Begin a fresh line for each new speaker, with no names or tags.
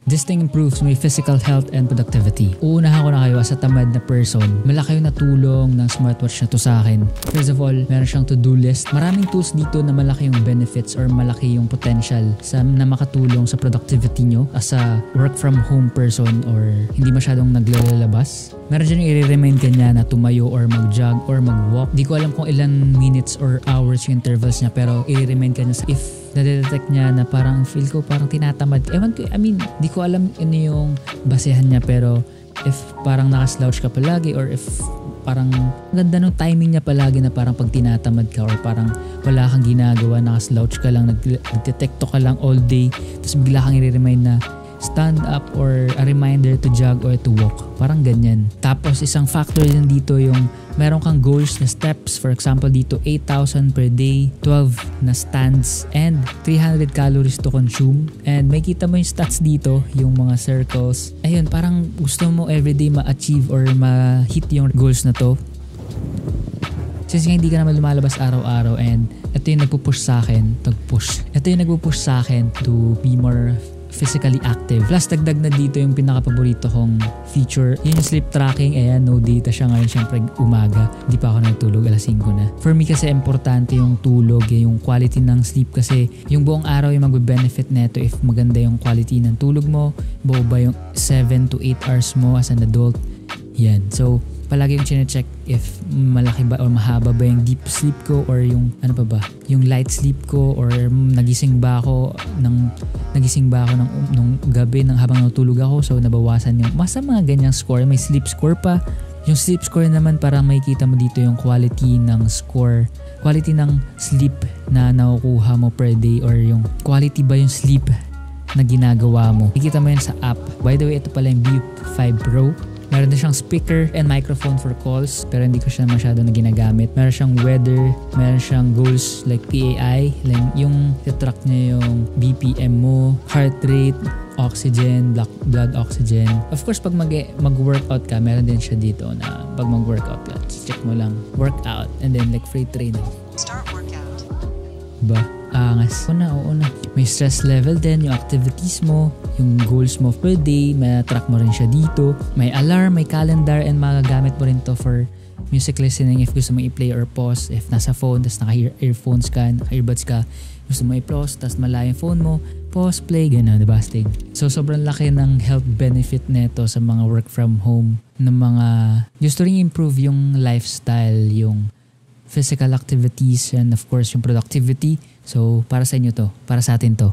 This thing improves my physical health and productivity. Uunahan ko na kayo as a tamad na person. Malaki yung natulong ng smartwatch na to sa akin. First of all, meron siyang to-do list. Maraming tools dito na malaki yung benefits or malaki yung potential na makatulong sa productivity nyo as a work from home person or hindi masyadong naglalabas. Meron dyan yung i-remind ka niya na tumayo or mag-jog or mag-walk. Di ko alam kung ilan minutes or hours yung intervals niya pero i-remind ka niya if nadetect niya na parang feel ko parang tinatamad. Ewan ko, di ko alam ano yung basehan niya pero if parang nakaslouch ka palagi or if parang ganda ng timing niya palagi na parang pag tinatamad ka or parang wala kang ginagawa, nakaslouch ka lang, nagdetekto ka lang all day tapos bigla kang i-remind na stand up or a reminder to jog or to walk. Parang ganyan. Tapos isang factor din dito yung meron kang goals na steps. For example dito 8,000 per day, 12 na stands, and 300 calories to consume. And may kita mo yung stats dito, yung mga circles. Ayun, parang gusto mo everyday ma-achieve or ma-hit yung goals na to. Since hindi ka naman lumalabas araw-araw and ito yung nagpupush sa akin, ito yung nagpupush sa akin to be more physically active. Plus, dagdag na dito yung pinaka-paborito kong feature. Yung sleep tracking. Ayan, no data siya ngayon. Siyempre, umaga. Hindi pa ako natulog. Alas 5 na. For me kasi, importante yung tulog. Yung quality ng sleep kasi yung buong araw yung magbe-benefit neto if maganda yung quality ng tulog mo. Buo ba yung 7 to 8 hours mo as an adult. Yan. So, palagi yung chine-check if malaki ba or mahaba ba yung deep sleep ko or yung ano pa ba, yung light sleep ko or nagising ba ako nung gabi habang natulog ako so nabawasan yung masa mga ganyang score. May sleep score pa. Yung sleep score naman parang makikita mo dito yung quality ng score, quality ng sleep na nakukuha mo per day or yung quality ba yung sleep na ginagawa mo. Makikita mo yan sa app. By the way, ito pala yung Buick 5 Pro. Meron din siyang speaker and microphone for calls pero hindi ko siya masyado na ginagamit. Meron siyang weather, meron siyang goals like PAI, like yung track niya yung BPM mo, heart rate, oxygen, blood oxygen. Of course, pag mag-workout ka, meron din siya dito na pag mag-workout ka, check mo lang, workout and then like free training. Start workout. Ba? Angas. Oo na. May stress level din, yung activities mo, yung goals mo per day, may track mo rin siya dito. May alarm, may calendar, and magagamit mo rin to for music listening if gusto mo i-play or pause. If nasa phone, tas naka-earphones ka, naka-earbuds ka, gusto mo i-pause, tas malayo yung phone mo, pause, play, gano'n, diba, Stig? So, sobrang laki ng health benefit neto sa mga work from home, ng mga gusto rin improve yung lifestyle, yung physical activities, and of course, yung productivity. So, para sa inyo to. Para sa atin to.